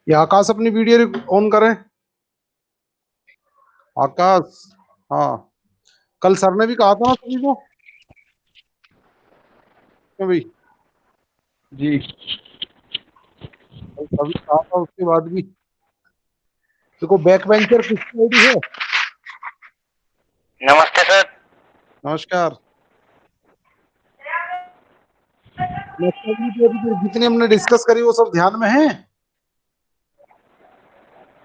ये आकाश अपनी video on करें। आकाश। हाँ। कल सर ने भी कहा था ना सभी को। क्यों भाई? जी। कल सभी कहा था उसके बाद भी। देखो बैक बेंचर किसकी आईडी है? नमस्ते सर। नमस्कार। जितनी हमने डिस्कस करी वो सब ध्यान में है?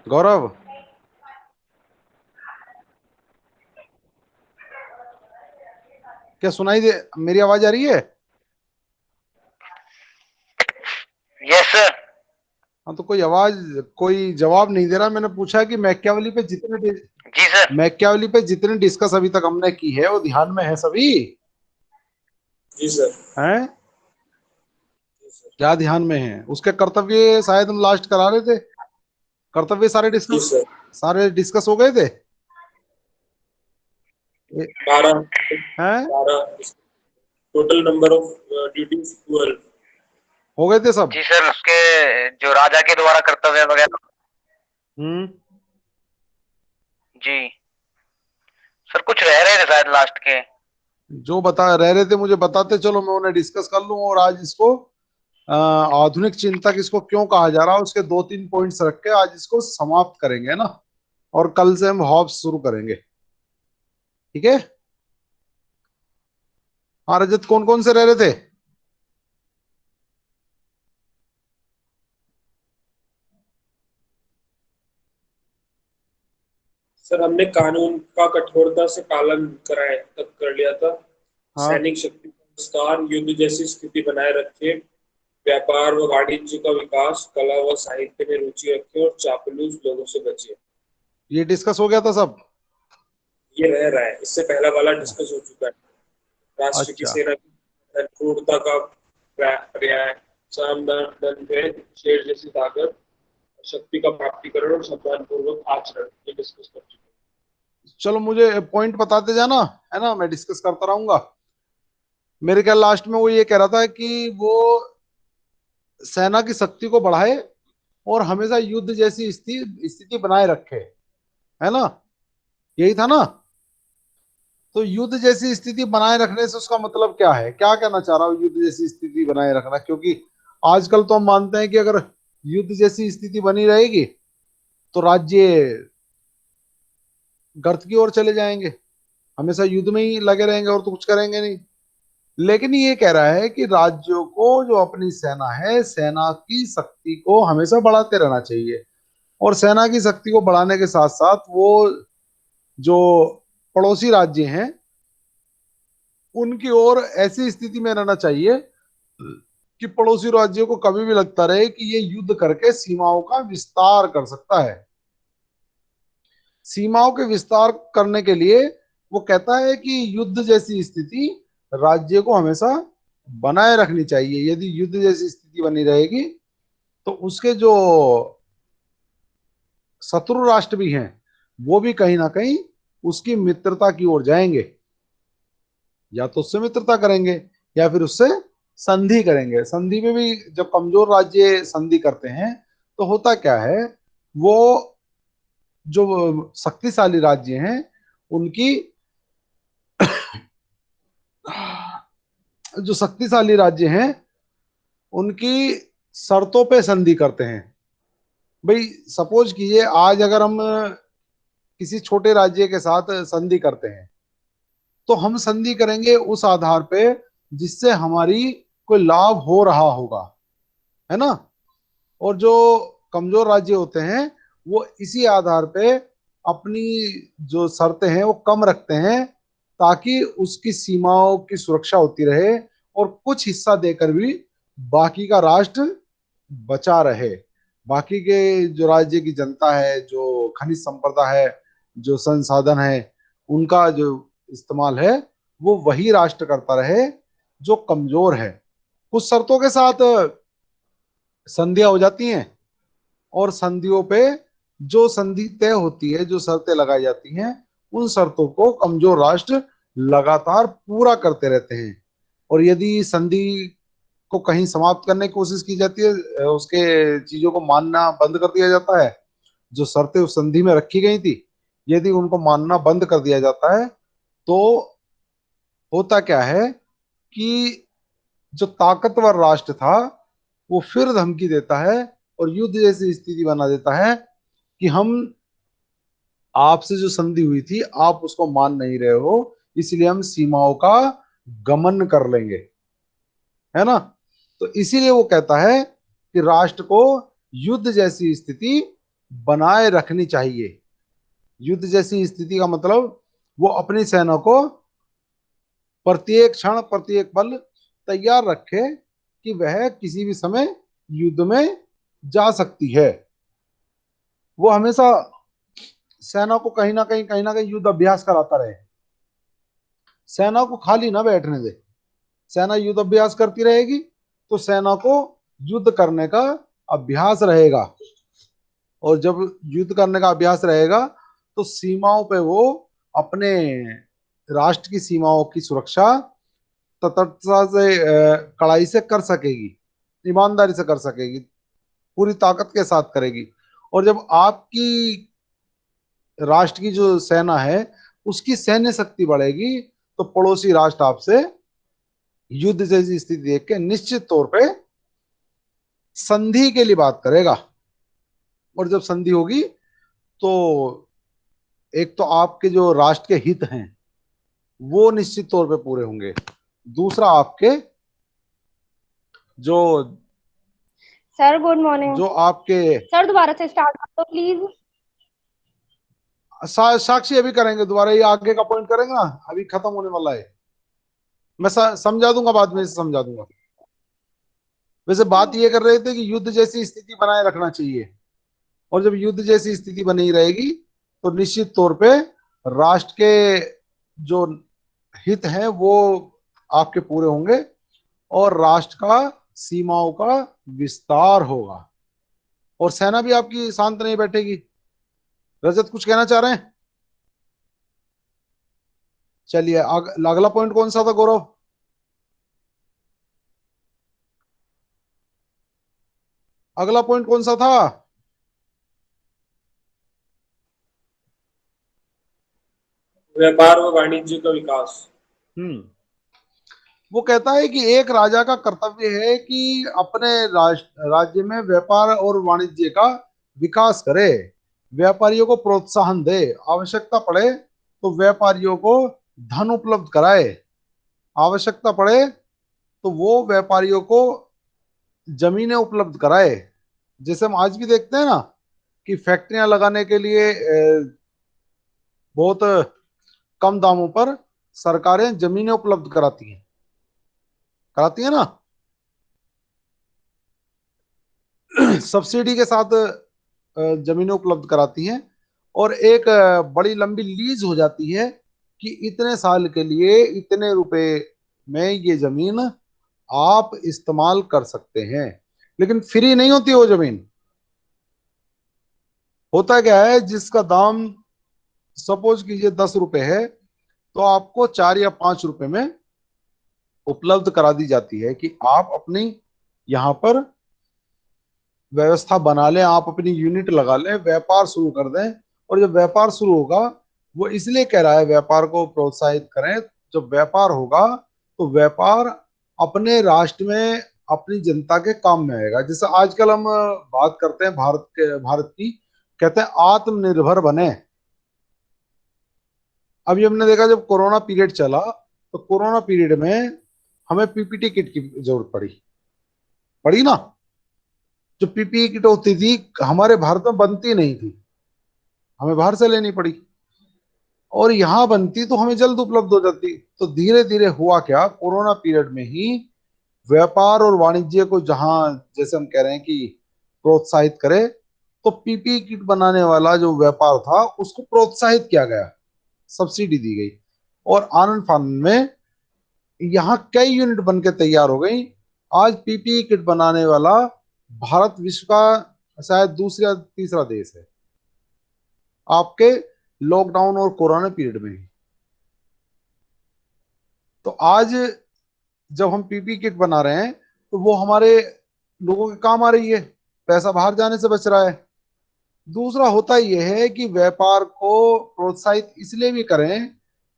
गौरव। क्या सुनाई दे? मेरी आवाज आ रही है? Yes sir. हाँ तो कोई आवाज, कोई जवाब नहीं दे रहा। मैंने पूछा कि मैकियावेली पे जी सर। मैकियावेली पे जितनी डिस्कस अभी तक हमने की है वो ध्यान में है सभी? जी सर। हैं? क्या ध्यान में है? उसके कर्तव्य शायद हम लास्ट करा रहे थे। कर्तव्य जी सर। सारे डिस्कस हो गए थे। बारह। हैं? 12 टोटल नंबर ऑफ ड्यूटीज 12। हो गए थे सब? जी सर, उसके जो राजा के द्वारा कर्तव्य वगैरह। हम्म। जी सर, कुछ रह रहे थे शायद लास्ट के। जो बता रह रहे थे मुझे बताते चलो, मैं उन्हें डिस्कस कर लूं। और आज इसको आधुनिक चिंतक इसको क्यों कहा जा रहा है उसके दो तीन पॉइंट्स रख के आज इसको समाप्त करेंगे ना। और कल से हम हॉब्स शुरू करेंगे। ठीक है? हाँ रजत, कौन कौन से रह रहे थे? सर हमने कानून का कठोरता से पालन कराए तक कर लिया था। हाँ। सैनिक शक्ति का विस्तार, युद्ध जैसी स्थिति बनाए रखे, व्यापार व वाणिज्य का विकास, कला व साहित्य में रुचि रखे और चापलूस लोगों से बचे। ये डिस्कस हो गया था सब? ये रह रहा है, इससे पहला वाला डिस्कस हो चुका है। राष्ट्र की अच्छा। सेना की क्रूरता का पर्याय, शानदार दंड, शेर जैसी ताकत, शक्ति का प्राप्तिकरण और सम्मानपूर्वक आचरण, ये डिस्कस कर चुके हैं। चलो मुझे पॉइंट बताते जाना, है ना, मैं डिस्कस करता रहूंगा। मेरे ख्याल लास्ट में वो ये कह रहा था कि वो सेना की शक्ति को बढ़ाए और हमेशा युद्ध जैसी स्थिति स्थिति बनाए रखे। है ना? यही था ना? तो युद्ध जैसी स्थिति बनाए रखने से उसका मतलब क्या है? क्या कहना चाह रहा हूँ युद्ध जैसी स्थिति बनाए रखना? क्योंकि आजकल तो हम मानते हैं कि अगर युद्ध जैसी स्थिति बनी रहेगी तो राज्य गर्त की ओर चले जाएंगे। हमेशा युद्ध में ही लगे रहेंगे और तो कुछ करेंगे नहीं। लेकिन ये कह रहा है कि राज्यों को जो अपनी सेना है, सेना की शक्ति को हमेशा बढ़ाते रहना चाहिए। और सेना की शक्ति को बढ़ाने के साथ साथ वो जो पड़ोसी राज्य हैं उनकी ओर ऐसी स्थिति में रहना चाहिए कि पड़ोसी राज्यों को कभी भी लगता रहे कि ये युद्ध करके सीमाओं का विस्तार कर सकता है। सीमाओं के विस्तार करने के लिए वो कहता है कि युद्ध जैसी स्थिति राज्य को हमेशा बनाए रखनी चाहिए। यदि युद्ध जैसी स्थिति बनी रहेगी तो उसके जो शत्रु राष्ट्र भी हैं वो भी कहीं ना कहीं उसकी मित्रता की ओर जाएंगे। या तो उससे मित्रता करेंगे या फिर उससे संधि करेंगे। संधि में भी जब कमजोर राज्य संधि करते हैं तो होता क्या है, वो जो शक्तिशाली राज्य हैं उनकी जो शक्तिशाली राज्य हैं उनकी शर्तों पे संधि करते हैं। भाई सपोज कीजिए आज अगर हम किसी छोटे राज्य के साथ संधि करते हैं तो हम संधि करेंगे उस आधार पे जिससे हमारी कोई लाभ हो रहा होगा। है ना? और जो कमजोर राज्य होते हैं वो इसी आधार पे अपनी जो शर्तें हैं वो कम रखते हैं ताकि उसकी सीमाओं की सुरक्षा होती रहे और कुछ हिस्सा देकर भी बाकी का राष्ट्र बचा रहे। बाकी के जो राज्य की जनता है, जो खनिज संपदा है, जो संसाधन है, उनका जो इस्तेमाल है वो वही राष्ट्र करता रहे जो कमजोर है। कुछ शर्तों के साथ संधियां हो जाती हैं और संधियों पे जो संधि तय होती है, जो शर्तें लगाई जाती हैं, उन शर्तों को कमजोर राष्ट्र लगातार पूरा करते रहते हैं। और यदि संधि को कहीं समाप्त करने की कोशिश की जाती है, उसके चीजों को मानना बंद कर दिया जाता है। जो शर्तें उस संधि में रखी गई थी, यदि उनको मानना बंद कर दिया जाता है तो होता क्या है कि जो ताकतवर राष्ट्र था वो फिर धमकी देता है और युद्ध जैसी स्थिति बना देता है कि हम आपसे जो संधि हुई थी आप उसको मान नहीं रहे हो, इसलिए हम सीमाओं का गमन कर लेंगे, है ना। तो इसीलिए वो कहता है कि राष्ट्र को युद्ध जैसी स्थिति बनाए रखनी चाहिए। युद्ध जैसी स्थिति का मतलब वो अपनी सेना को प्रत्येक क्षण प्रत्येक पल तैयार रखे कि वह किसी भी समय युद्ध में जा सकती है। वो हमेशा सेना को कहीं ना कहीं युद्ध अभ्यास कराता रहे, सेना को खाली ना बैठने दे। सेना युद्ध अभ्यास करती रहेगी तो सेना को युद्ध करने का अभ्यास रहेगा, और जब युद्ध करने का अभ्यास रहेगा तो सीमाओं पे वो अपने राष्ट्र की सीमाओं की सुरक्षा तटस्थता से, कड़ाई से कर सकेगी, ईमानदारी से कर सकेगी, पूरी ताकत के साथ करेगी। और जब आपकी राष्ट्र की जो सेना है उसकी सैन्य शक्ति बढ़ेगी तो पड़ोसी राष्ट्र आपसे युद्ध जैसी स्थिति देख के निश्चित तौर पे संधि के लिए बात करेगा। और जब संधि होगी तो एक तो आपके जो राष्ट्र के हित हैं वो निश्चित तौर पे पूरे होंगे, दूसरा आपके जो सर गुड मॉर्निंग। जो आपके सर दोबारा से स्टार्ट कर दो प्लीज। साक्षी अभी करेंगे दोबारा, ये आगे का पॉइंट करेंगे ना, अभी खत्म होने वाला है। मैं समझा दूंगा, बाद में से समझा दूंगा। वैसे बात ये कर रहे थे कि युद्ध जैसी स्थिति बनाए रखना चाहिए, और जब युद्ध जैसी स्थिति बनी रहेगी तो निश्चित तौर पे राष्ट्र के जो हित हैं वो आपके पूरे होंगे और राष्ट्र का सीमाओं का विस्तार होगा, और सेना भी आपकी शांत नहीं बैठेगी। रजत कुछ कहना चाह रहे हैं? चलिए अगला पॉइंट कौन सा था गौरव? अगला पॉइंट कौन सा था? व्यापार व वाणिज्य का विकास। वो कहता है कि एक राजा का कर्तव्य है कि अपने राज्य में व्यापार और वाणिज्य का विकास करे, व्यापारियों को प्रोत्साहन दे, आवश्यकता पड़े तो व्यापारियों को धन उपलब्ध कराए, आवश्यकता पड़े तो वो व्यापारियों को जमीनें उपलब्ध कराए। जैसे हम आज भी देखते हैं ना कि फैक्ट्रियां लगाने के लिए बहुत कम दामों पर सरकारें जमीनें उपलब्ध कराती है ना, सब्सिडी के साथ जमीनें उपलब्ध कराती हैं, और एक बड़ी लंबी लीज हो जाती है कि इतने साल के लिए इतने रुपए में ये जमीन आप इस्तेमाल कर सकते हैं। लेकिन फ्री नहीं होती वो जमीन। होता क्या है, जिसका दाम सपोज कीजिए 10 रुपए है तो आपको 4 या 5 रुपए में उपलब्ध करा दी जाती है कि आप अपनी यहाँ पर व्यवस्था बना लें, आप अपनी यूनिट लगा लें, व्यापार शुरू कर दें। और जब व्यापार शुरू होगा, वो इसलिए कह रहा है व्यापार को प्रोत्साहित करें, जब व्यापार होगा तो व्यापार अपने राष्ट्र में अपनी जनता के काम में आएगा। जैसे आजकल हम बात करते हैं भारत की, कहते हैं आत्मनिर्भर बने। अभी हमने देखा जब कोरोना पीरियड चला तो कोरोना पीरियड में हमें पीपीटी किट की जरूरत पड़ी ना। जो पीपीई किट होती थी हमारे भारत में बनती नहीं थी, हमें बाहर से लेनी पड़ी, और यहां बनती तो हमें जल्द उपलब्ध हो जाती। तो धीरे धीरे हुआ क्या, कोरोना पीरियड में ही व्यापार और वाणिज्य को जहां जैसे हम कह रहे हैं कि प्रोत्साहित करे, तो पीपीई किट बनाने वाला जो व्यापार था उसको प्रोत्साहित किया गया, सब्सिडी दी गई, और आनंद फानंद में यहाँ कई यूनिट बन के तैयार हो गई। आज पीपीई किट बनाने वाला भारत विश्व का शायद दूसरा तीसरा देश है, आपके लॉकडाउन और कोरोना पीरियड में ही। तो आज जब हम पीपीई किट बना रहे हैं तो वो हमारे लोगों के काम आ रही है, पैसा बाहर जाने से बच रहा है। दूसरा होता यह है कि व्यापार को प्रोत्साहित इसलिए भी करें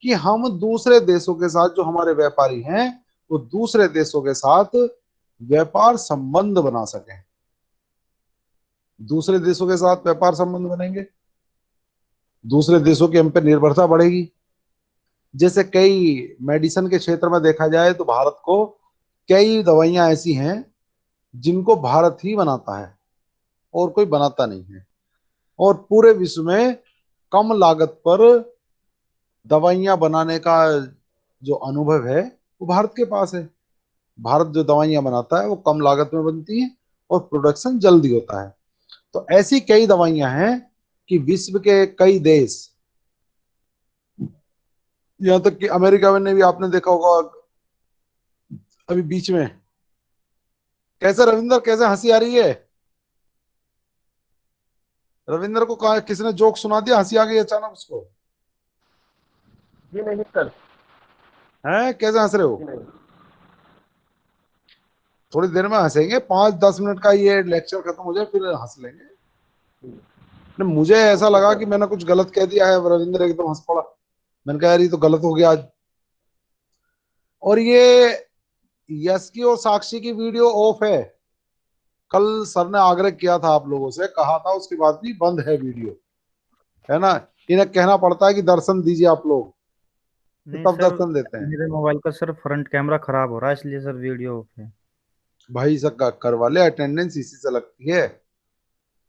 कि हम दूसरे देशों के साथ, जो हमारे व्यापारी हैं, वो दूसरे देशों के साथ व्यापार संबंध बना सकें। दूसरे देशों के साथ व्यापार संबंध बनेंगे, दूसरे देशों की हम पे निर्भरता बढ़ेगी। जैसे कई मेडिसिन के क्षेत्र में देखा जाए तो भारत को कई दवाइयां ऐसी हैं जिनको भारत ही बनाता है और कोई बनाता नहीं है। और पूरे विश्व में कम लागत पर दवाइयां बनाने का जो अनुभव है वो भारत के पास है। भारत जो दवाइयां बनाता है वो कम लागत में बनती है और प्रोडक्शन जल्दी होता है। तो ऐसी कई दवाइयां हैं कि विश्व के कई देश, यहां तक कि अमेरिका में ने भी, आपने देखा होगा अभी बीच में, कैसे रविंदर, कैसे हंसी आ रही है? रविंदर को कहा किसने जोक सुना दिया, हंसी आ गई अचानक उसको। जी नहीं सर। हैं, कैसे हंस रहे हो? जी नहीं। थोड़ी देर में हंसेंगे, 5-10 मिनट का ये लेक्चर खत्म हो जाए फिर हंस लेंगे। नहीं, मुझे ऐसा ओके लगा सर। कि मैंने कुछ गलत कह दिया है, रविंद्र एकदम हंस पड़ा। मैंने कहा यार ये तो गलत हो गया आज। और ये यश की और साक्षी की वीडियो ऑफ है। कल सर ने आग्रह किया था, आप लोगों से कहा था, उसके बाद भी बंद है वीडियो, है ना। इन्हें कहना पड़ता है कि दर्शन दीजिए आप लोग, तो नहीं तब सर, दर्शन देते हैं। मेरे मोबाइल का सर फ्रंट कैमरा खराब हो रहा है, इसलिए सर वीडियो ऑफ है। भाई सब करवा ले, अटेंडेंस इसी से लगती है।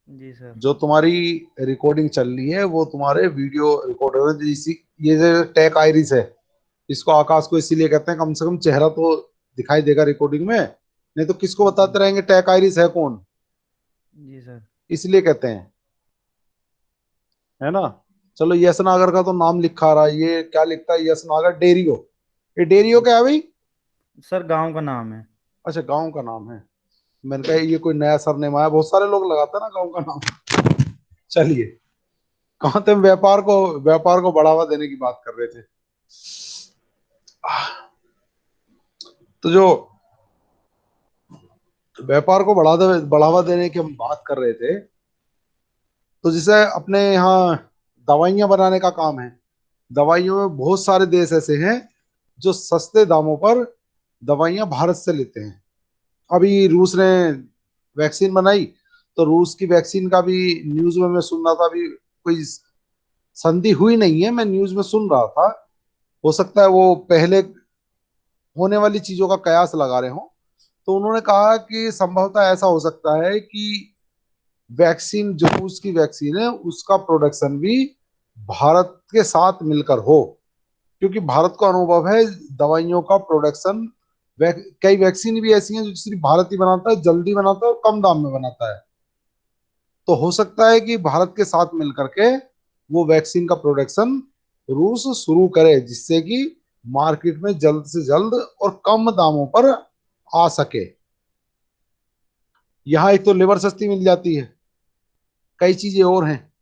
जी सर। जो तुम्हारी रिकॉर्डिंग चल रही है वो तुम्हारे वीडियो रिकॉर्डर, इसी ये जो टैग आइरिस है, इसको आकाश को इसीलिए कहते हैं, कम से कम चेहरा तो दिखाई देगा रिकॉर्डिंग में, नहीं तो किसको बताते रहेंगे टैग आइरिस है कौन। जी सर। इसलिए कहते हैं, है ना। चलो, यश नागर का तो नाम लिखा रहा है, ये क्या लिखता है, यश नागर डेरियो। ये डेरियो क्या है भाई? सर गांव का नाम है। अच्छा, गांव का नाम है। मैंने कहा ये कोई नया सरनेम आया, बहुत सारे लोग लगाते हैं ना गांव का नाम। चलिए, कहाँ थे हम? व्यापार को बढ़ावा देने की बात कर रहे थे। तो जो व्यापार को बढ़ावा देने की हम बात कर रहे थे, तो जैसे अपने यहाँ दवाइयां बनाने का काम है। दवाइयों में बहुत सारे देश ऐसे हैं जो सस्ते दामों पर दवाइयां भारत से लेते हैं। अभी रूस ने वैक्सीन बनाई, तो रूस की वैक्सीन का भी न्यूज में मैं सुन रहा था। अभी कोई संधि हुई नहीं है, मैं न्यूज में सुन रहा था। हो सकता है वो पहले होने वाली चीजों का कयास लगा रहे हो। तो उन्होंने कहा कि संभवतः ऐसा हो सकता है कि वैक्सीन, जो रूस की वैक्सीन है, उसका प्रोडक्शन भी भारत के साथ मिलकर हो, क्योंकि भारत को अनुभव है दवाइयों का प्रोडक्शन। कई वैक्सीन भी ऐसी हैं जो सिर्फ भारत ही बनाता है, जल्दी बनाता है और कम दाम में बनाता है। तो हो सकता है कि भारत के साथ मिलकर के वो वैक्सीन का प्रोडक्शन रूस शुरू करे, जिससे कि मार्केट में जल्द से जल्द और कम दामों पर आ सके। यहाँ एक तो लेबर सस्ती मिल जाती है, कई चीजें और हैं,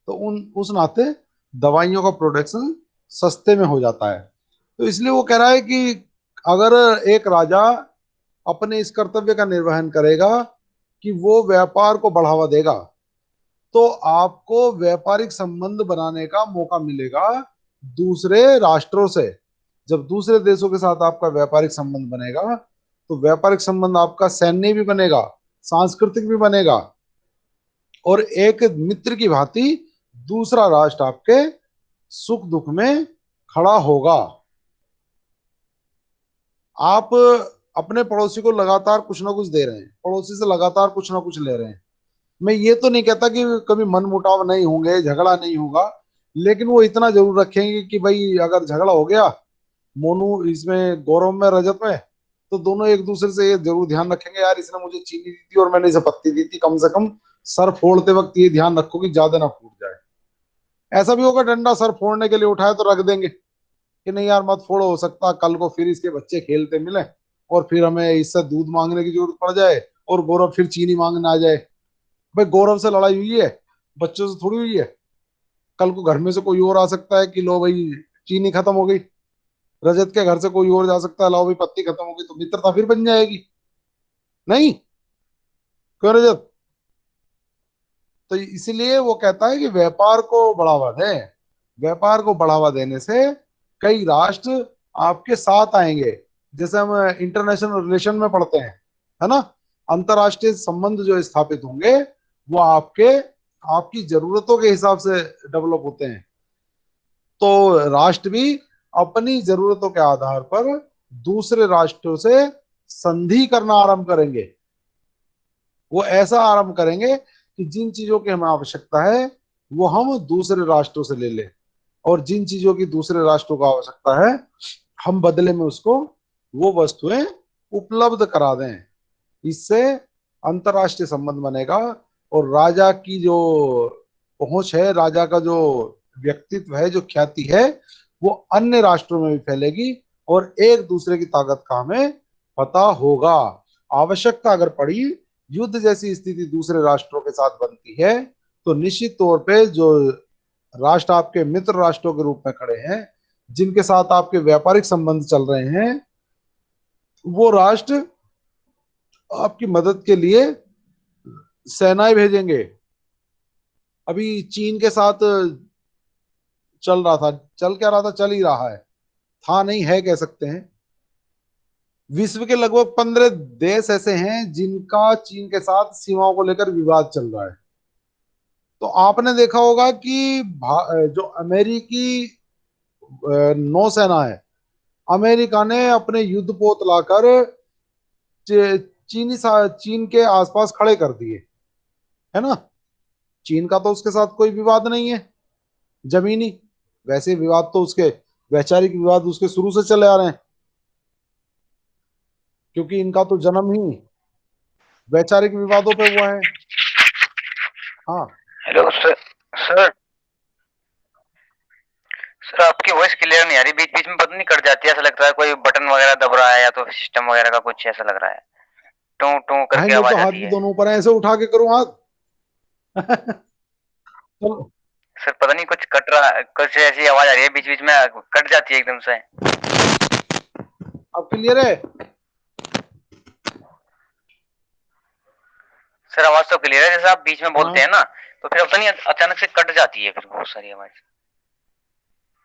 तो उस नाते दवाइयों का प्रोडक्शन सस्ते में हो जाता है। तो इसलिए वो कह रहा है कि अगर एक राजा अपने इस कर्तव्य का निर्वहन करेगा कि वो व्यापार को बढ़ावा देगा, तो आपको व्यापारिक संबंध बनाने का मौका मिलेगा दूसरे राष्ट्रों से। जब दूसरे देशों के साथ आपका व्यापारिक संबंध बनेगा, तो व्यापारिक संबंध आपका सैन्य भी बनेगा, सांस्कृतिक भी बनेगा, और एक मित्र की भांति दूसरा राष्ट्र आपके सुख दुख में खड़ा होगा। आप अपने पड़ोसी को लगातार कुछ ना कुछ दे रहे हैं, पड़ोसी से लगातार कुछ ना कुछ ले रहे हैं। मैं ये तो नहीं कहता कि कभी मन मुटाव नहीं होंगे, झगड़ा नहीं होगा, लेकिन वो इतना जरूर रखेंगे कि भाई अगर झगड़ा हो गया, मोनू इसमें, गौरव में, रजत में, तो दोनों एक दूसरे से ये जरूर ध्यान रखेंगे, यार इसने मुझे चीनी दी थी और मैंने इसे पत्ती दी थी, कम से कम सर फोड़ते वक्त ये ध्यान रखो कि ज्यादा ना फूट जाए। ऐसा भी होगा डंडा सर फोड़ने के लिए उठाए तो रख देंगे कि नहीं यार मत फोड़ो, हो सकता कल को फिर इसके बच्चे खेलते मिले और फिर हमें इससे दूध मांगने की जरूरत पड़ जाए और गौरव फिर चीनी मांगने आ जाए। भाई गौरव से लड़ाई हुई है, बच्चों से थोड़ी हुई है। कल को घर में से कोई और आ सकता है कि लो भाई चीनी खत्म हो गई, रजत के घर से कोई और जा सकता है, लाओ भाई पत्ती खत्म हो गई, तो मित्रता फिर बन जाएगी। नहीं, क्यों रजत? तो इसलिए वो कहता है कि व्यापार को बढ़ावा दें। व्यापार को बढ़ावा देने से कई राष्ट्र आपके साथ आएंगे। जैसे हम इंटरनेशनल रिलेशन में पढ़ते हैं, है ना, अंतरराष्ट्रीय संबंध जो स्थापित होंगे वो आपके आपकी जरूरतों के हिसाब से डेवलप होते हैं। तो राष्ट्र भी अपनी जरूरतों के आधार पर दूसरे राष्ट्रों से संधि करना आरंभ करेंगे। वो ऐसा आरंभ करेंगे कि जिन चीजों की हमें आवश्यकता है वो हम दूसरे राष्ट्रों से ले लें, और जिन चीजों की दूसरे राष्ट्रों को आवश्यकता है हम बदले में उसको वो वस्तुएं उपलब्ध करा दें। इससे अंतरराष्ट्रीय संबंध बनेगा, और राजा की जो पहुंच है, राजा का जो व्यक्तित्व है, जो ख्याति है, वो अन्य राष्ट्रों में भी फैलेगी और एक दूसरे की ताकत का हमें पता होगा। आवश्यकता अगर पड़ी, युद्ध जैसी स्थिति दूसरे राष्ट्रों के साथ बनती है, तो निश्चित तौर पे जो राष्ट्र आपके मित्र राष्ट्रों के रूप में खड़े हैं, जिनके साथ आपके व्यापारिक संबंध चल रहे हैं, वो राष्ट्र आपकी मदद के लिए सेनाएं भेजेंगे। अभी चीन के साथ चल रहा था, चल क्या रहा था, चल ही रहा है, था नहीं है कह सकते हैं। विश्व के लगभग 15 देश ऐसे हैं जिनका चीन के साथ सीमाओं को लेकर विवाद चल रहा है। तो आपने देखा होगा कि जो अमेरिकी नौसेना है, अमेरिका ने अपने युद्धपोत लाकर चीन के आसपास खड़े कर दिए, है ना। चीन का तो उसके साथ कोई विवाद नहीं है जमीनी, वैसे विवाद तो उसके वैचारिक विवाद उसके शुरू से चले आ रहे हैं, क्योंकि इनका तो जन्म ही वैचारिक विवादों पे हुआ है। हाँ हेलो सर। सर सर आपकी वॉइस क्लियर नहीं आ रही, बीच बीच में पता नहीं कट जाती है, ऐसा लगता है कोई बटन वगैरह दब रहा है या तो सिस्टम वगैरह का कुछ ऐसा लग रहा है, टू टू भाई करके मेरे तो आवाज हाथ आती भी है। दोनों ऊपर है, ऐसे उठा के करूँ हाथ? चलो, सर पता नहीं कुछ कट रहा है, कुछ ऐसी आवाज आ रही है बीच बीच में, कट जाती है एकदम से। अब क्लियर है? सर आवाज तो क्लियर है, जैसे आप बीच में बोलते हाँ हैं ना तो फिर पता नहीं अचानक से कट जाती है फिर बहुत सारी आवाज,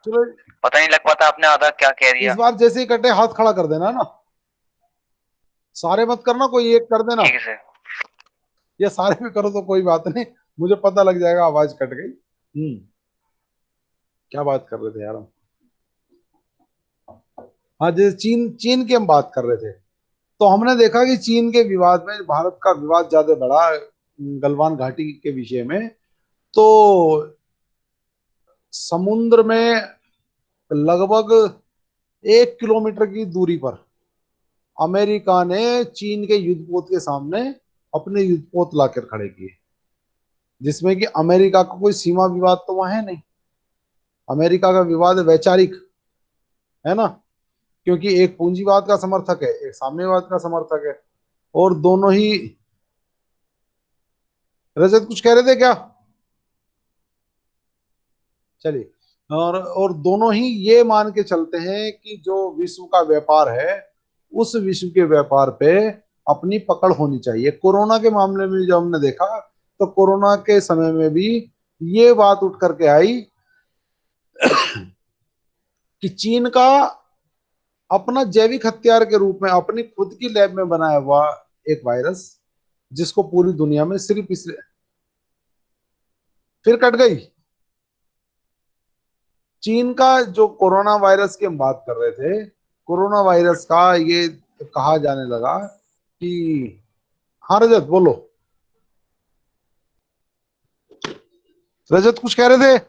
चलो, पता नहीं लग पाता आपने आधा क्या कह इस दिया। बार जैसे ही कटे हाथ खड़ा कर देना ना, सारे मत करना, कोई एक कर देना, ठीक है सर। या सारे भी करो तो कोई बात नहीं, मुझे पता लग जाएगा आवाज कट गई। क्या बात कर रहे थे यार हम? हाँ, जैसे चीन चीन की हम बात कर रहे थे, तो हमने देखा कि चीन के विवाद में भारत का विवाद ज्यादा बड़ा, गलवान घाटी के विषय में। तो समुद्र में लगभग 1 किलोमीटर की दूरी पर अमेरिका ने चीन के युद्धपोत के सामने अपने युद्धपोत लाकर खड़े किए, जिसमें कि अमेरिका का कोई सीमा विवाद तो वहां है नहीं। अमेरिका का विवाद वैचारिक है ना, क्योंकि एक पूंजीवाद का समर्थक है, एक साम्यवाद का समर्थक है, और दोनों ही। रजत कुछ कह रहे थे क्या? चलिए। और दोनों ही ये मान के चलते हैं कि जो विश्व का व्यापार है, उस विश्व के व्यापार पे अपनी पकड़ होनी चाहिए। कोरोना के मामले में जब हमने देखा, तो कोरोना के समय में भी ये बात उठ करके आई कि चीन का अपना जैविक हथियार के रूप में अपनी खुद की लैब में बनाया हुआ एक वायरस, जिसको पूरी दुनिया में सिर्फ इसलिए फिर कट गई। चीन का जो कोरोना वायरस की हम बात कर रहे थे, कोरोना वायरस का ये कहा जाने लगा कि, हाँ रजत बोलो। रजत कुछ कह रहे थे?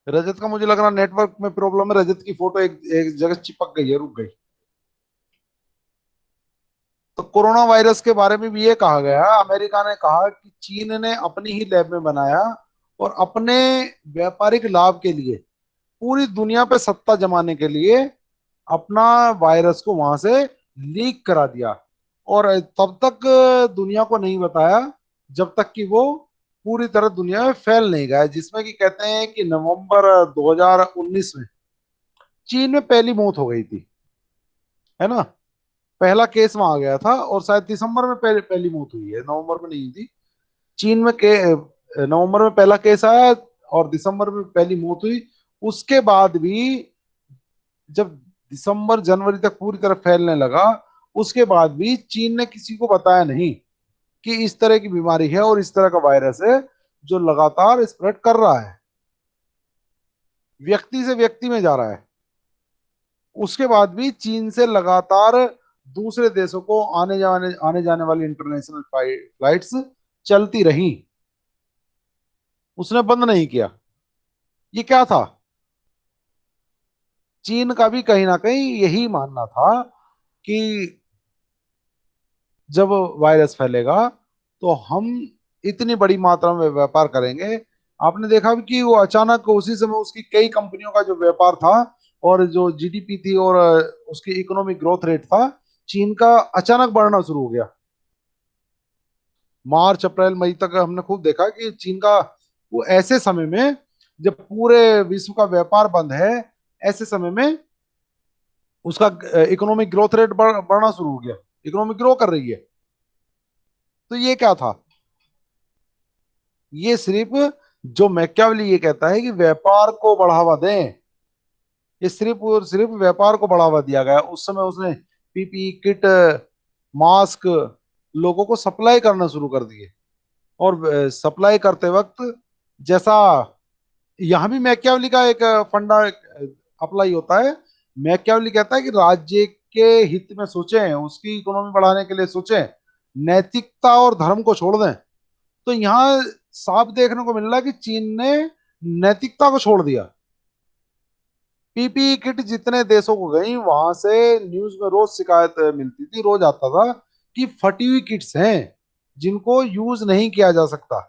रजत का मुझे लग रहा नेटवर्क में प्रॉब्लम है, रजत की फोटो एक जगह चिपक गई है, रुक गई। तो कोरोना वायरस के बारे में भी ये कहा गया, अमेरिका ने कहा कि चीन ने अपनी ही लैब में बनाया और अपने व्यापारिक लाभ के लिए, पूरी दुनिया पे सत्ता जमाने के लिए अपना वायरस को वहां से लीक करा दिया, और तब तक दुनिया को नहीं बताया जब तक कि वो पूरी तरह दुनिया में फैल नहीं गया, जिसमें कि कहते हैं कि नवंबर 2019 में चीन में पहली मौत हो गई थी। है ना। पहला केस वहां आ गया था और शायद दिसंबर में पहली मौत हुई है, नवंबर में नहीं हुई थी। चीन में के नवंबर में पहला केस आया और दिसंबर में पहली मौत हुई। उसके बाद भी जब दिसंबर जनवरी तक पूरी तरह फैलने लगा, उसके बाद भी चीन ने किसी को बताया नहीं कि इस तरह की बीमारी है और इस तरह का वायरस है जो लगातार स्प्रेड कर रहा है, व्यक्ति से व्यक्ति में जा रहा है। उसके बाद भी चीन से लगातार दूसरे देशों को आने जाने वाली इंटरनेशनल फ्लाइट्स चलती रही, उसने बंद नहीं किया। ये क्या था? चीन का भी कहीं ना कहीं यही मानना था कि जब वायरस फैलेगा तो हम इतनी बड़ी मात्रा में व्यापार करेंगे। आपने देखा भी कि वो अचानक उसी समय उसकी कई कंपनियों का जो व्यापार था और जो जीडीपी थी और उसकी इकोनॉमिक ग्रोथ रेट था, चीन का अचानक बढ़ना शुरू हो गया। मार्च अप्रैल मई तक हमने खूब देखा कि चीन का वो ऐसे समय में जब पूरे विश्व का व्यापार बंद है, ऐसे समय में उसका इकोनॉमिक ग्रोथ रेट बढ़ना शुरू हो गया, इकोनॉमिक ग्रो कर रही है। तो ये क्या था? ये सिर्फ जो मैकियावेली ये कहता है कि व्यापार को बढ़ावा दें, ये सिर्फ और सिर्फ व्यापार को बढ़ावा दिया गया। उस समय उसने पीपी किट, मास्क लोगों को सप्लाई करना शुरू कर दिए। और सप्लाई करते वक्त जैसा यहाँ भी मैकियावेली का एक फंडा अप्लाई होता है। मैकियावेली कहता है कि राज्य के हित में सोचें, उसकी इकोनॉमी बढ़ाने के लिए सोचें, नैतिकता और धर्म को छोड़ दें। तो यहाँ साफ देखने को मिल रहा है कि चीन ने नैतिकता को छोड़ दिया। पीपीई किट जितने देशों को गई वहां से न्यूज में रोज शिकायत मिलती थी, रोज आता था कि फटी हुई किट्स हैं जिनको यूज नहीं किया जा सकता।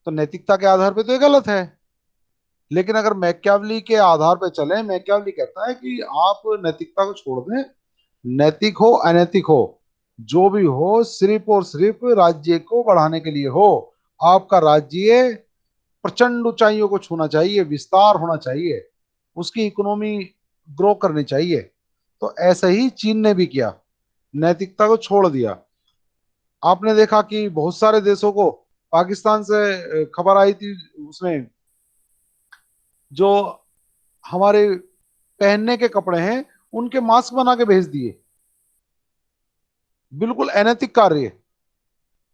तो नैतिकता के आधार पे तो ये गलत है। लेकिन अगर मैकियावेली के आधार पे चले, मैकियावेली कहता है कि आप नैतिकता को छोड़ दें, नैतिक हो अनैतिक हो जो भी हो, सिर्फ और सिर्फ राज्य को बढ़ाने के लिए हो। आपका राज्य प्रचंड ऊंचाइयों को छूना चाहिए, विस्तार होना चाहिए, उसकी इकोनॉमी ग्रो करनी चाहिए। तो ऐसा ही चीन ने भी किया, नैतिकता को छोड़ दिया। आपने देखा कि बहुत सारे देशों को पाकिस्तान से खबर आई थी, उसने जो हमारे पहनने के कपड़े हैं उनके मास्क बना के भेज दिए। बिल्कुल अनैतिक कार्य।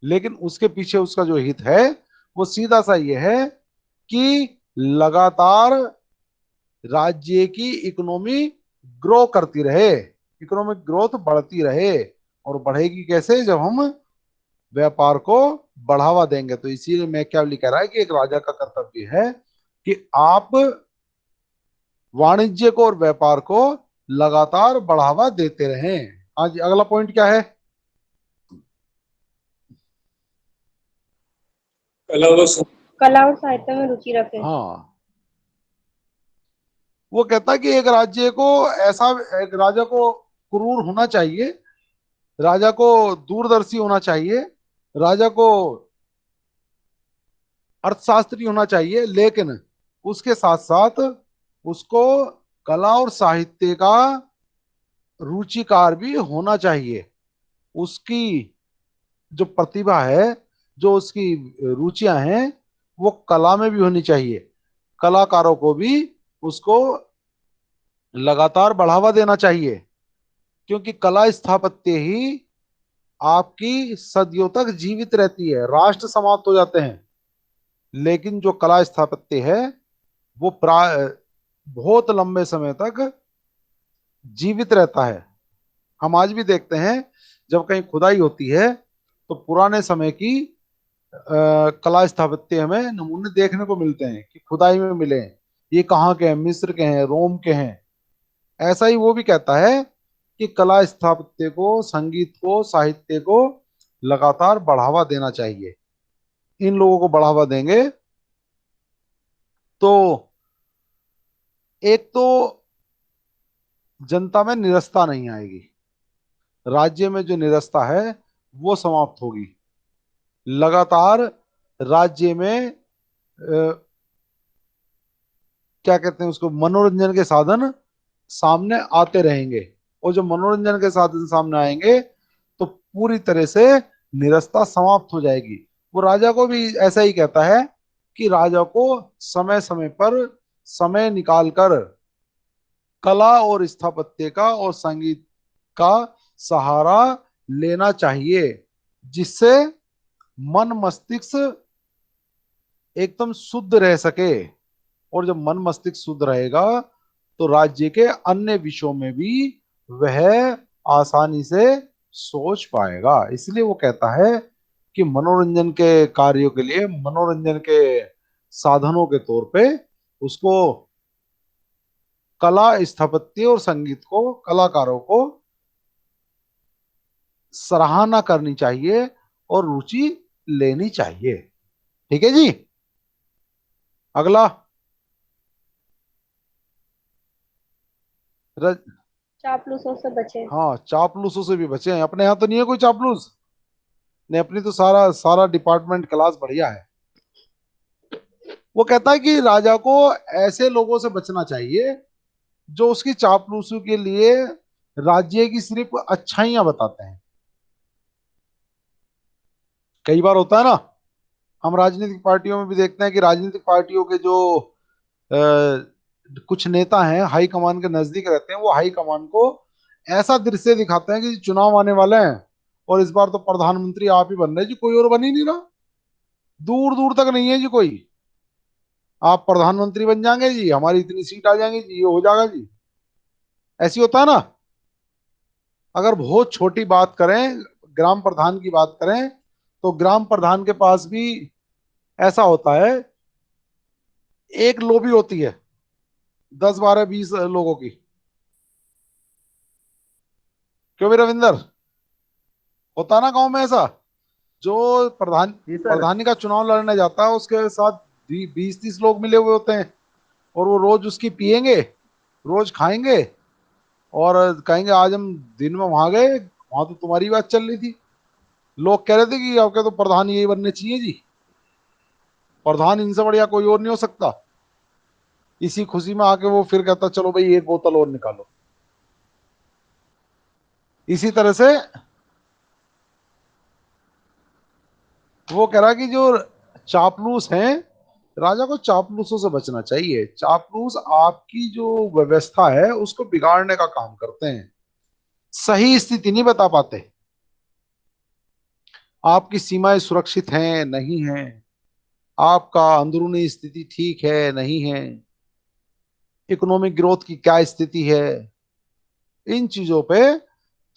लेकिन उसके पीछे उसका जो हित है वो सीधा सा ये है कि लगातार राज्य की इकोनॉमी ग्रो करती रहे, इकोनॉमिक ग्रोथ बढ़ती रहे। और बढ़ेगी कैसे? जब हम व्यापार को बढ़ावा देंगे। तो इसीलिए मैं क्या कह रहा है कि एक राजा का कर्तव्य है कि आप वाणिज्य को और व्यापार को लगातार बढ़ावा देते रहें। आज अगला पॉइंट क्या है? कला व सं- कला और साहित्य में रुचि रखें। हाँ, वो कहता है कि एक राज्य को ऐसा, एक राजा को क्रूर होना चाहिए, राजा को दूरदर्शी होना चाहिए, राजा को अर्थशास्त्री होना चाहिए, लेकिन उसके साथ साथ उसको कला और साहित्य का रुचिकार भी होना चाहिए। उसकी जो प्रतिभा है, जो उसकी रुचियां हैं, वो कला में भी होनी चाहिए। कलाकारों को भी उसको लगातार बढ़ावा देना चाहिए, क्योंकि कला स्थापत्य ही आपकी सदियों तक जीवित रहती है। राष्ट्र समाप्त हो जाते हैं, लेकिन जो कला स्थापत्य है वो बहुत लंबे समय तक जीवित रहता है। हम आज भी देखते हैं जब कहीं खुदाई होती है तो पुराने समय की कला स्थापत्य हमें नमूने देखने को मिलते हैं कि खुदाई में मिले हैं। ये कहाँ के हैं? मिस्र के हैं, रोम के हैं। ऐसा ही वो भी कहता है कि कला स्थापत्य को, संगीत को, साहित्य को लगातार बढ़ावा देना चाहिए। इन लोगों को बढ़ावा देंगे तो एक तो जनता में निरस्ता नहीं आएगी, राज्य में जो निरस्ता है वो समाप्त होगी। लगातार राज्य में क्या कहते हैं उसको, मनोरंजन के साधन सामने आते रहेंगे और जो मनोरंजन के साधन सामने आएंगे तो पूरी तरह से निरस्ता समाप्त हो जाएगी। वो राजा को भी ऐसा ही कहता है कि राजा को समय समय पर समय निकालकर कला और स्थापत्य का और संगीत का सहारा लेना चाहिए, जिससे मन मस्तिष्क एकदम शुद्ध रह सके। और जब मन मस्तिष्क शुद्ध रहेगा तो राज्य के अन्य विषयों में भी वह आसानी से सोच पाएगा। इसलिए वो कहता है कि मनोरंजन के कार्यों के लिए, मनोरंजन के साधनों के तौर पे उसको कला, स्थापत्य और संगीत को, कलाकारों को सराहना करनी चाहिए और रुचि लेनी चाहिए। ठीक है जी। अगला। रज, चापलूसों से बचे। हाँ, चापलूसों से भी बचे हैं। अपने यहाँ तो नहीं है कोई चापलूस? नहीं, अपनी तो सारा सारा डिपार्टमेंट क्लास बढ़िया है। वो कहता है कि राजा को ऐसे लोगों से बचना चाहिए जो उसकी चापलूसी के लिए राज्य की सिर्फ अच्छाइयां बताते हैं। कई बार होता है ना, हम राजनीतिक पार्टियों में भी देखते हैं कि राजनीतिक पार्टियों के जो कुछ नेता हैं, हाई कमान के नजदीक रहते हैं, वो हाई कमान को ऐसा दृश्य दिखाते हैं कि चुनाव आने वाले हैं और इस बार तो प्रधानमंत्री आप ही बन रहे हैं जी, कोई और बन ही नहीं रहा। दूर दूर तक नहीं है जी कोई। आप प्रधानमंत्री बन जाएंगे जी, हमारी इतनी सीट आ जाएंगी जी, ये हो जाएगा जी। ऐसी होता है ना। अगर बहुत छोटी बात करें, ग्राम प्रधान की बात करें, तो ग्राम प्रधान के पास भी ऐसा होता है, एक लॉबी होती है 10 12 20 लोगों की। क्यों भी रविंदर, होता है ना गांव में ऐसा। जो जी सर। प्रधानी का चुनाव लड़ने जाता है उसके साथ 20 30 लोग मिले हुए होते हैं, और वो रोज उसकी पियेंगे, रोज खाएंगे, और कहेंगे आज हम दिन में वहां गए, वहां तो तुम्हारी बात चल रही थी, लोग कह रहे थे कि आपके तो प्रधान यही बनने चाहिए जी, प्रधान इनसे बढ़िया कोई और नहीं हो सकता। इसी खुशी में आके वो फिर कहता चलो भाई एक बोतल और निकालो। इसी तरह से वो कह रहा कि जो चापलूस हैं, राजा को चापलूसों से बचना चाहिए। चापलूस आपकी जो व्यवस्था है उसको बिगाड़ने का काम करते हैं, सही स्थिति नहीं बता पाते, आपकी सीमाएं सुरक्षित हैं नहीं हैं, आपका अंदरूनी स्थिति ठीक है नहीं है, इकोनॉमिक ग्रोथ की क्या स्थिति है, इन चीजों पे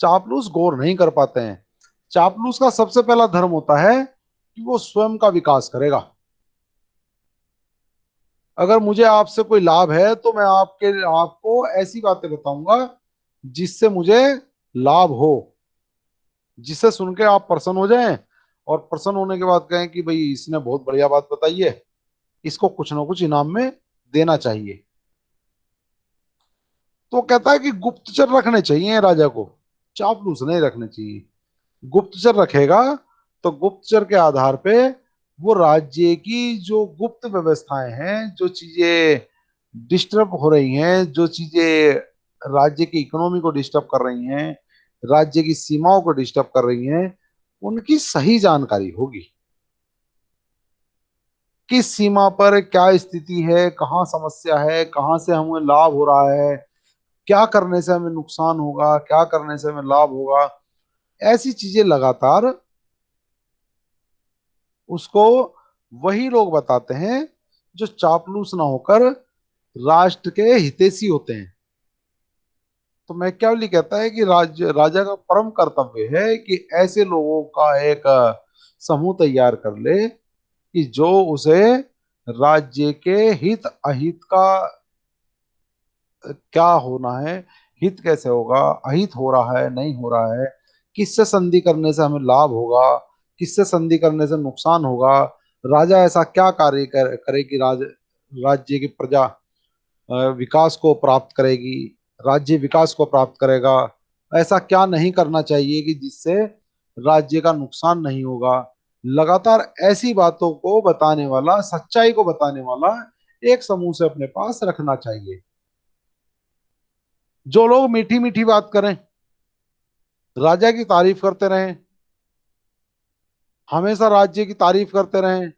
चापलूस गौर नहीं कर पाते हैं। चापलूस का सबसे पहला धर्म होता है कि वो स्वयं का विकास करेगा। अगर मुझे आपसे कोई लाभ है तो मैं आपको ऐसी बातें बताऊंगा जिससे मुझे लाभ हो, जिससे सुन के आप प्रसन्न हो जाएं, और प्रसन्न होने के बाद कहें कि भाई इसने बहुत बढ़िया बात बताई है, इसको कुछ ना कुछ इनाम में देना चाहिए। तो कहता है कि गुप्तचर रखने चाहिए राजा को, चापलूस नहीं रखने चाहिए। गुप्तचर रखेगा तो गुप्तचर के आधार पे वो राज्य की जो गुप्त व्यवस्थाएं हैं, जो चीजें डिस्टर्ब हो रही हैं, जो चीजें राज्य की इकोनॉमी को डिस्टर्ब कर रही हैं, राज्य की सीमाओं को डिस्टर्ब कर रही हैं, उनकी सही जानकारी होगी। किस सीमा पर क्या स्थिति है, कहाँ समस्या है, कहाँ से हमें लाभ हो रहा है, क्या करने से हमें नुकसान होगा, क्या करने से हमें लाभ होगा, ऐसी चीजें लगातार उसको वही लोग बताते हैं जो चापलूस ना होकर राष्ट्र के हितैषी होते हैं। तो मैकियावेली कहता है कि राजा का परम कर्तव्य है कि ऐसे लोगों का एक समूह तैयार कर ले कि जो उसे राज्य के हित अहित का क्या होना है, हित कैसे होगा, अहित हो रहा है नहीं हो रहा है, किससे संधि करने से हमें लाभ होगा, किससे संधि करने से नुकसान होगा, राजा ऐसा क्या कार्य करे कि राज्य की प्रजा विकास को प्राप्त करेगी, राज्य विकास को प्राप्त करेगा, ऐसा क्या नहीं करना चाहिए कि जिससे राज्य का नुकसान नहीं होगा। लगातार ऐसी बातों को बताने वाला, सच्चाई को बताने वाला एक समूह से अपने पास रखना चाहिए। जो लोग मीठी मीठी बात करें, राजा की तारीफ करते रहें, हमेशा राज्य की तारीफ करते रहें,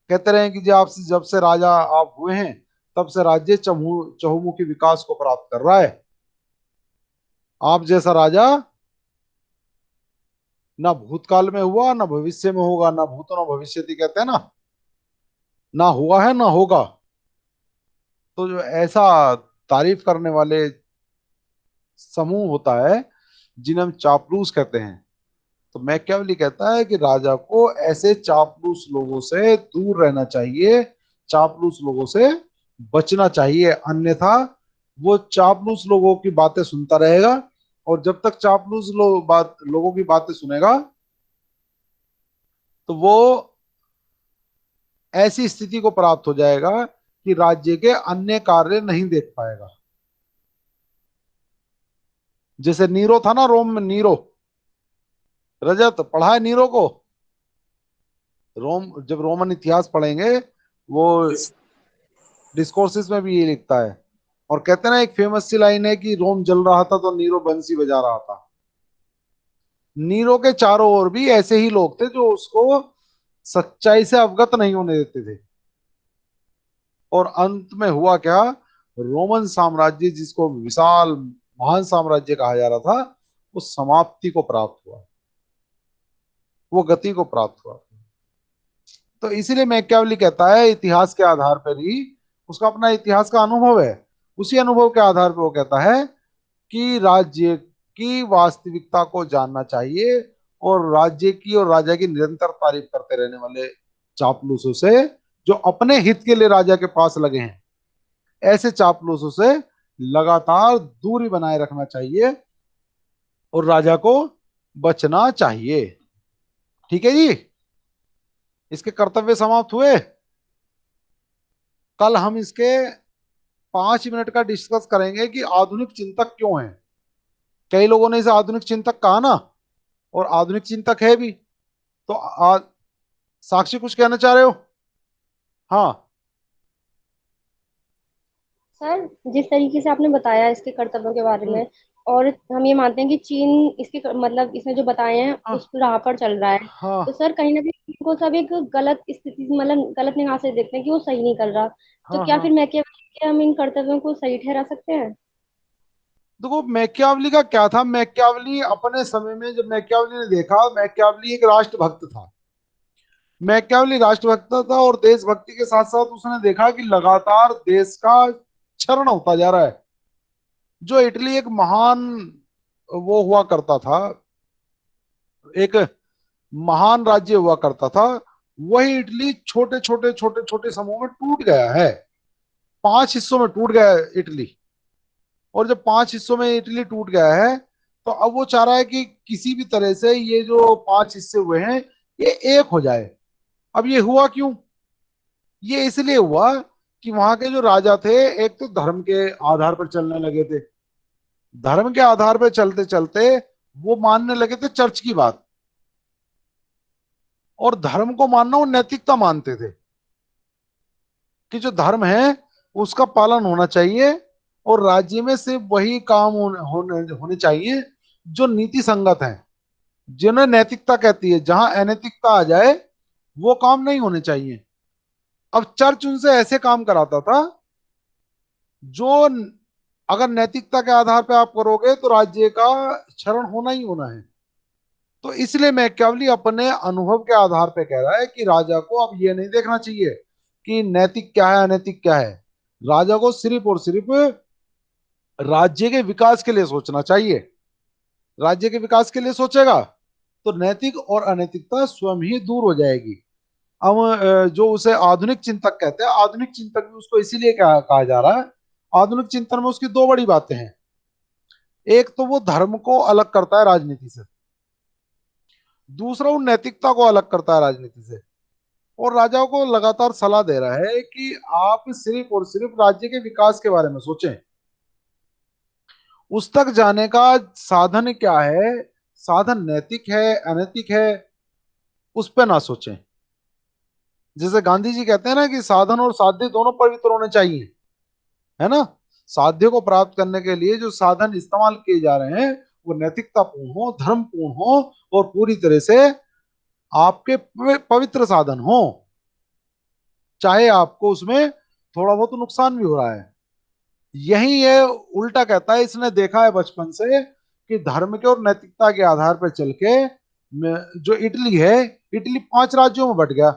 कहते रहें कि जब से राजा आप हुए हैं तब से राज्य चहुमुखी विकास को प्राप्त कर रहा है। आप जैसा राजा ना भूतकाल में हुआ, ना भविष्य में होगा, ना भूतो ना भविष्यति कहते हैं ना हुआ है ना होगा। तो जो ऐसा तारीफ करने वाले समूह होता है जिन्हें हम चापलूस कहते हैं, तो मैकियावेली कहता है कि राजा को ऐसे चापलूस लोगों से दूर रहना चाहिए, चापलूस लोगों से बचना चाहिए, अन्यथा वो चापलूस लोगों की बातें सुनता रहेगा, और जब तक चापलूस लोगों की बातें सुनेगा तो वो ऐसी स्थिति को प्राप्त हो जाएगा कि राज्य के अन्य कार्य नहीं देख पाएगा। जैसे नीरो था ना, रोम में नीरो, रजत पढ़ा है नीरो को? जब रोमन इतिहास पढ़ेंगे, वो डिस्कोर्सेस में भी ये लिखता है, और कहते हैं ना, एक फेमस सी लाइन है कि रोम जल रहा था तो नीरो बंसी बजा रहा था। नीरो के चारों ओर भी ऐसे ही लोग थे जो उसको सच्चाई से अवगत नहीं होने देते थे, और अंत में हुआ क्या, रोमन साम्राज्य जिसको विशाल महान साम्राज्य कहा जा रहा था, वो समाप्ति को प्राप्त हुआ, वो गति को प्राप्त हुआ। तो इसीलिए मैकियावेली कहता है इतिहास के आधार पर ही, उसका अपना इतिहास का अनुभव है, उसी अनुभव के आधार पर वो कहता है कि राज्य की वास्तविकता को जानना चाहिए, और राज्य की और राजा की निरंतर तारीफ करते रहने वाले चापलूसों से, जो अपने हित के लिए राजा के पास लगे हैं, ऐसे चापलूसों से लगातार दूरी बनाए रखना चाहिए और राजा को बचना चाहिए। ठीक है जी, इसके कर्तव्य समाप्त हुए। कल हम इसके 5 मिनट का डिस्कस करेंगे कि आधुनिक चिंतक क्यों हैं। कई लोगों ने इसे आधुनिक चिंतक कहा ना, और आधुनिक चिंतक है भी। तो साक्षी कुछ कहना चाह रहे हो? हाँ। सर, जिस तरीके से आपने बताया इसके कर्तव्यों के बारे हम्म, में, और हम ये मानते हैं कि चीन इसके मतलब इसने जो बताए हैं हाँ उस राह पर चल रहा है। तो हाँ सर कहीं ना कहीं इनको सब एक गलत स्थिति, मतलब गलत निगाह से देखते हैं कि वो सही नहीं कर रहा। तो हाँ क्या हाँ। फिर मैं क्या हम इन कर्तव्यों को सही ठहरा सकते हैं? देखो मैकियावली का क्या था, मैकियावली अपने समय में, जब मैकियावली ने देखा, मैकियावली एक राष्ट्रभक्त था, मैकियावली राष्ट्रभक्त था, और देशभक्ति के साथ साथ उसने देखा कि लगातार देश का क्षरण होता जा रहा है। जो इटली एक महान वो हुआ करता था, एक महान राज्य हुआ करता था, वही इटली छोटे छोटे समूह में टूट गया है, 5 हिस्सों में टूट गया है इटली। और जब 5 हिस्सों में इटली टूट गया है, तो अब वो चाह रहा है कि किसी भी तरह से ये जो 5 हिस्से हुए हैं, ये एक हो जाए। अब ये हुआ क्यों? ये इसलिए हुआ कि वहां के जो राजा थे, एक तो धर्म के आधार पर चलने लगे थे, धर्म के आधार पर चलते चलते वो मानने लगे थे चर्च की बात, और धर्म को मानना वो नैतिकता मानते थे कि जो धर्म है उसका पालन होना चाहिए, और राज्य में सिर्फ वही काम होने चाहिए जो नीति संगत है, जिन्हें नैतिकता कहती है। जहां अनैतिकता आ जाए वो काम नहीं होने चाहिए। अब चर्च उनसे ऐसे काम कराता था जो अगर नैतिकता के आधार पर आप करोगे तो राज्य का क्षरण होना ही होना है। तो इसलिए मैकियावली अपने अनुभव के आधार पर कह रहा है कि राजा को अब ये नहीं देखना चाहिए कि नैतिक क्या है अनैतिक क्या है, राजा को सिर्फ और सिर्फ राज्य के विकास के लिए सोचना चाहिए। राज्य के विकास के लिए सोचेगा तो नैतिक और अनैतिकता स्वयं ही दूर हो जाएगी। अब जो उसे आधुनिक चिंतक कहते हैं, आधुनिक चिंतक भी उसको इसीलिए कहा जा रहा है। आधुनिक चिंतन में उसकी दो बड़ी बातें हैं। एक तो वो धर्म को अलग करता है राजनीति से, दूसरा वो नैतिकता को अलग करता है राजनीति से, और राजाओं को लगातार सलाह दे रहा है कि आप सिर्फ और सिर्फ राज्य के विकास के बारे में सोचें। उस तक जाने का साधन क्या है, साधन नैतिक है अनैतिक है, उस पर ना सोचें। जैसे गांधी जी कहते हैं ना कि साधन और साध्य दोनों पवित्र होने चाहिए, है ना। साध्य को प्राप्त करने के लिए जो साधन इस्तेमाल किए जा रहे हैं वो नैतिकतापूर्ण हो, धर्मपूर्ण हो और पूरी तरह से आपके पवित्र साधन हो, चाहे आपको उसमें थोड़ा बहुत नुकसान भी हो रहा है। यही ये उल्टा कहता है, इसने देखा है बचपन से कि धर्म के और नैतिकता के आधार पर चल के जो इटली है, इटली 5 राज्यों में बट गया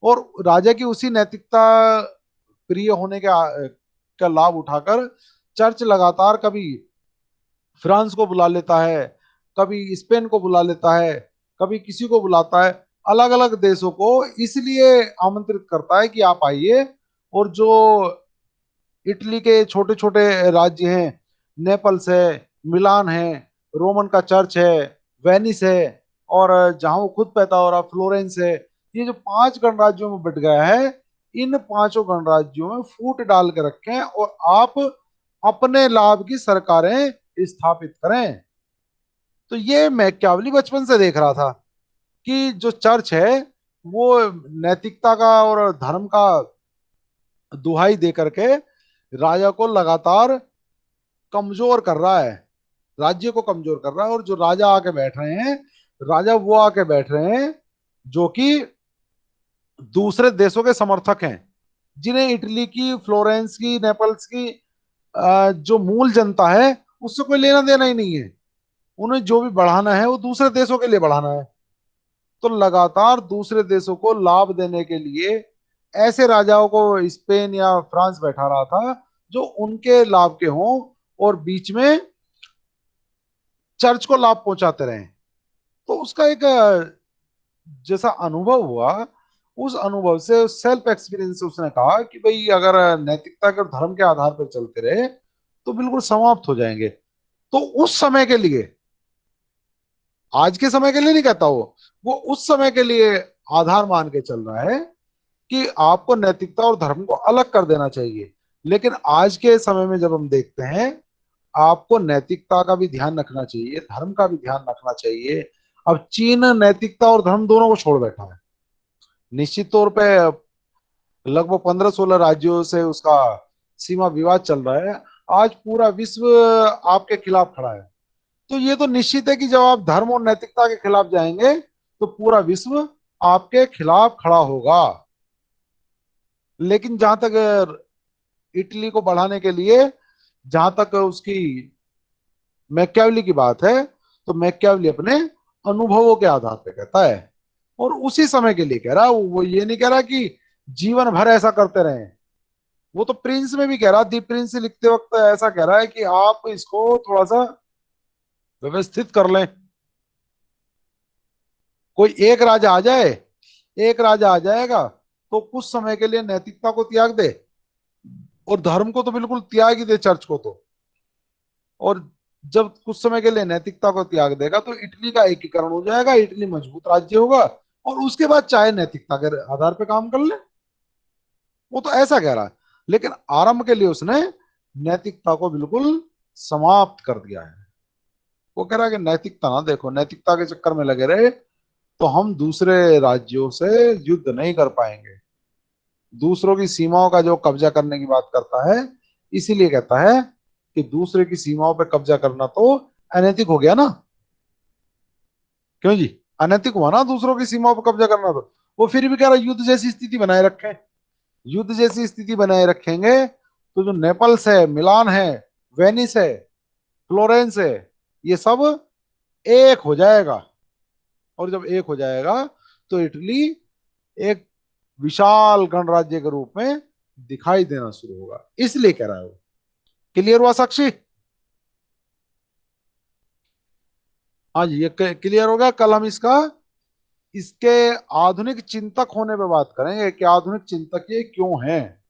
और राजा की उसी नैतिकता प्रिय होने का लाभ उठाकर चर्च लगातार कभी फ्रांस को बुला लेता है, कभी स्पेन को बुला लेता है, कभी किसी को बुलाता है, अलग अलग देशों को इसलिए आमंत्रित करता है कि आप आइए। और जो इटली के छोटे छोटे राज्य हैं, नेपल्स है, मिलान है, रोमन का चर्च है, वेनिस है, और जहां वो खुद पैदा हो रहा फ्लोरेंस है, ये जो 5 गणराज्यों में बट गया है, इन 5 गणराज्यों में फूट डाल के रखें और आप अपने लाभ की सरकारें स्थापित करें। तो ये मैकियावली बचपन से देख रहा था कि जो चर्च है वो नैतिकता का और धर्म का दुहाई दे करके राजा को लगातार कमजोर कर रहा है, राज्य को कमजोर कर रहा है। और जो राजा आके बैठ रहे हैं, राजा वो आके बैठ रहे हैं जो कि दूसरे देशों के समर्थक हैं, जिन्हें इटली की, फ्लोरेंस की, नेपल्स की जो मूल जनता है उससे कोई लेना देना ही नहीं है। उन्हें जो भी बढ़ाना है वो दूसरे देशों के लिए बढ़ाना है। तो लगातार दूसरे देशों को लाभ देने के लिए ऐसे राजाओं को स्पेन या फ्रांस बैठा रहा था जो उनके लाभ के हों और बीच में चर्च को लाभ पहुंचाते रहे। तो उसका एक जैसा अनुभव हुआ, उस अनुभव से, सेल्फ एक्सपीरियंस से उसने कहा कि भाई अगर नैतिकता के और धर्म के आधार पर चलते रहे तो बिल्कुल समाप्त हो जाएंगे। तो उस समय के लिए, आज के समय के लिए नहीं कहता वो उस समय के लिए आधार मान के चल रहा है कि आपको नैतिकता और धर्म को अलग कर देना चाहिए। लेकिन आज के समय में जब हम देखते हैं, आपको नैतिकता का भी ध्यान रखना चाहिए, धर्म का भी ध्यान रखना चाहिए। अब चीन नैतिकता और धर्म दोनों को छोड़ बैठा है। निश्चित तौर पे लगभग 15-16 राज्यों से उसका सीमा विवाद चल रहा है। आज पूरा विश्व आपके खिलाफ खड़ा है। तो ये तो निश्चित है कि जब आप धर्म और नैतिकता के खिलाफ जाएंगे तो पूरा विश्व आपके खिलाफ खड़ा होगा। लेकिन जहां तक इटली को बढ़ाने के लिए, जहां तक उसकी मैकियावली की बात है, तो मैकियावली अपने अनुभवों के आधार पे कहता है और उसी समय के लिए कह रहा है। वो ये नहीं कह रहा कि जीवन भर ऐसा करते रहे। वो तो प्रिंस में भी कह रहा, दी प्रिंस लिखते वक्त ऐसा कह रहा है कि आप इसको थोड़ा सा व्यवस्थित कर लें। कोई एक राजा आ जाए, एक राजा आ जाएगा तो कुछ समय के लिए नैतिकता को त्याग दे और धर्म को तो बिल्कुल त्याग ही दे, चर्च को तो। और जब कुछ समय के लिए नैतिकता को त्याग देगा तो इटली का एकीकरण हो जाएगा, इटली मजबूत राज्य होगा और उसके बाद चाहे नैतिकता के आधार पर काम कर ले। वो तो ऐसा कह रहा है। लेकिन आरंभ के लिए उसने नैतिकता को बिल्कुल समाप्त कर दिया है। वो कह रहा है कि नैतिकता ना देखो, नैतिकता के चक्कर में लगे रहे तो हम दूसरे राज्यों से युद्ध नहीं कर पाएंगे। दूसरों की सीमाओं का जो कब्जा करने की बात करता है, इसीलिए कहता है कि दूसरे की सीमाओं पर कब्जा करना तो अनैतिक हो गया ना। क्यों जी, अनैतिक हुआ ना दूसरों की सीमाओं पर कब्जा करना। तो वो फिर भी कह रहा है युद्ध जैसी स्थिति बनाए रखें। युद्ध जैसी स्थिति बनाए रखेंगे तो जो नेपल्स है, मिलान है, वेनिस है, फ्लोरेंस है, ये सब एक हो जाएगा। और जब एक हो जाएगा तो इटली एक विशाल गणराज्य के रूप में दिखाई देना शुरू होगा। इसलिए कह रहा है वो। क्लियर हुआ साक्षी? हाँ जी, ये क्लियर हो गया। कल हम इसके आधुनिक चिंतक होने पे बात करेंगे कि आधुनिक चिंतक ये क्यों हैं।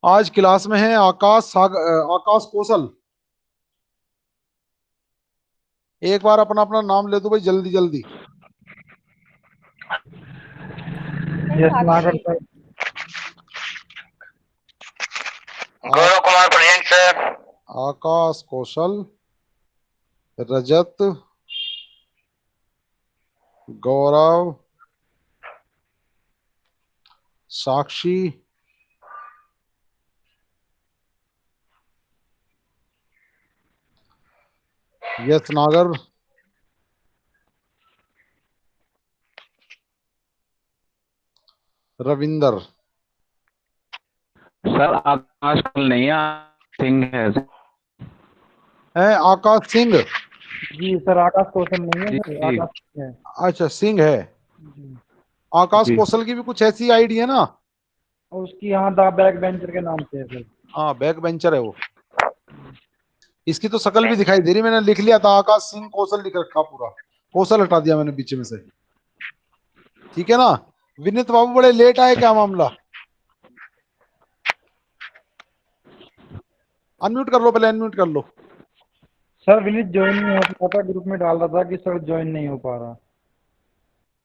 आज क्लास में है आकाश कौशल। एक बार अपना अपना नाम ले दो भाई, जल्दी जल्दी। यस नागर साक्षी। Sir. Gaurav Kumar present sir. आकाश कौशल, रजत, गौरव, साक्षी, यस नागर। रविंदर। सर आकाश कल नहीं है, सिंह है। आकाश सिंह। जी सर, आकाश कौशल नहीं है सर, जी आकाश सिंह है। अच्छा सिंह है। जी। आकाश जी। कौशल की भी कुछ ऐसी आईडी है ना? और उसकी यहाँ द बैक बेंचर के नाम से है सर। हाँ बैक बेंचर है वो। इसकी तो शकल भी दिखाई दे रही, मैंने लिख लिया था आकाश सिंह कौशल लिख रखा पूरा, कौशल हटा दिया मैंने बीच में से। ठीक है ना? विनीत बाबू बड़े लेट आए, क्या मामला? अनम्यूट कर लो पहले, अनम्यूट कर लो। सर विनीत ज्वाइन नहीं हो पा रहा, ग्रुप में डाल रहा था कि सर ज्वाइन नहीं हो पा रहा।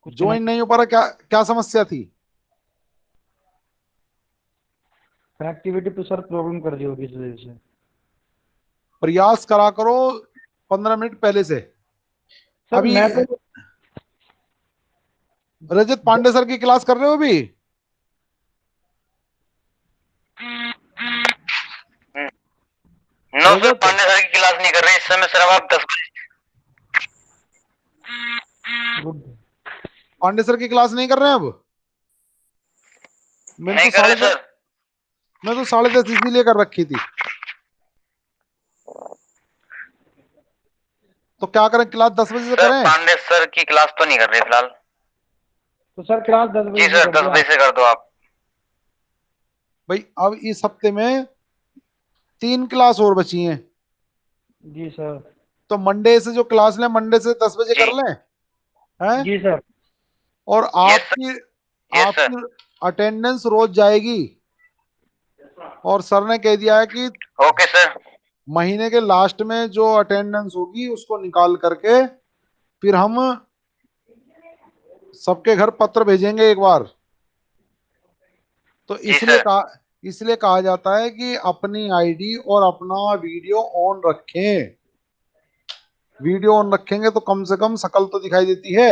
कुछ ज्वाइन नहीं हो पा रहा, क्या क्या समस्या थी? कनेक्टिविटी पे सर प्रॉब्लम कर रही होगी इस वजह से। प्रयास करा करो 15 मिनट पहले से। सर अभी मैं तो रजत पांडे सर की क्लास कर रहे हो अभी? नो सर, रजत पांडे सर की क्लास नहीं कर रहे इस समय सर। अब आप 10 बजे। गुड। पांडे सर की क्लास नहीं कर रहे हैं अब? मैंने नहीं तो कर रहे 10:30, सर। मैं तो 10:30 इसीलिए कर रखी थी। तो क्या करें, क्लास 10 बजे से सर करें? पांडे सर की क्लास तो नहीं कर रहे फिलहाल। तो सर क्लास 10 जी बजे से सर, कर 10 दो बजे आप। से कर दो आप। भाई अब इस हफ्ते में 3 क्लास और बची हैं, जी सर। तो मंडे से जो क्लास लें, मंडे से 10 बजे जी। कर लें हैं? जी सर। और यस सर। आपकी यस सर। आपकी अटेंडेंस रोज जाएगी। और सर ने कह दिया है कि ओके सर। महीने के लास्ट में जो अटेंडेंस होगी उसको निकाल करके फिर हम सबके घर पत्र भेजेंगे एक बार। तो जी सर। इसलिए कहा जाता है कि अपनी आईडी और अपना वीडियो ऑन रखें। वीडियो ऑन रखेंगे तो कम से कम शकल तो दिखाई देती है।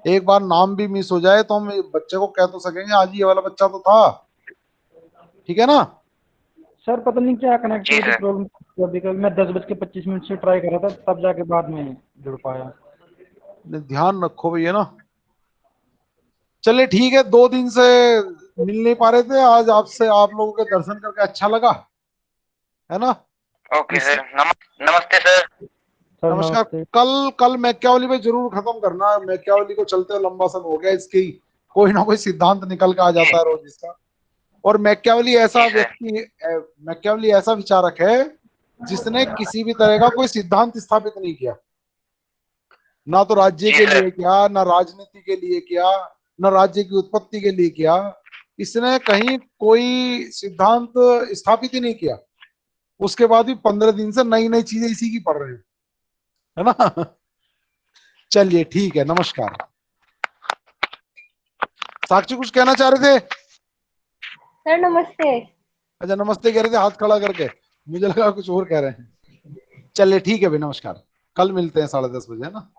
एक बार नाम भी मिस हो जाए तो हम बच्चे को कह तो सकेंगे आज ये वाला बच्चा तो था। ठीक है ना? सर पता नहीं क्या जी कनेक्टिविटी सर। प्रॉब्लम, अभी कल मैं 10:25 से ट्राई कर रहा था, तब जाके बाद में जुड़ पाया। ध्यान रखो भैया ना। चलिए ठीक है, 2 दिन से मिल नहीं पा रहे थे, आज आपसे आप लोगों के दर्शन करके अच्छा लगा, है ना? ओके इस सर। नमस्ते सर। सर नमस्कार। नमस्ते। कल कल मैक्यावली पे जरूर खत्म करना। मैक्यावली को चलते लंबा समय हो गया, इसकी कोई ना कोई सिद्धांत निकल के आ जी। जाता है रोज इसका। और मैक्यावली ऐसा जी सर। व्यक्ति, मैक्यावली ऐसा विचारक है जिसने किसी भी तरह का कोई सिद्धांत स्थापित नहीं किया। ना तो राज्य जी के सर। लिए किया, ना राजनीति के लिए किया, ना राज्य की उत्पत्ति के लिए किया। इसने कहीं कोई सिद्धांत स्थापित ही नहीं किया। उसके बाद भी 15 दिन से नई नई चीजें इसी की पढ़ रहे हैं, है ना? चलिए ठीक है, नमस्कार। साक्षी कुछ कहना चाह रहे थे? सर नमस्ते। अच्छा नमस्ते कह रहे थे हाथ खड़ा करके, मुझे लगा कुछ और कह रहे हैं। चलिए ठीक है भाई, नमस्कार। कल मिलते हैं 10:30 बजे, है ना?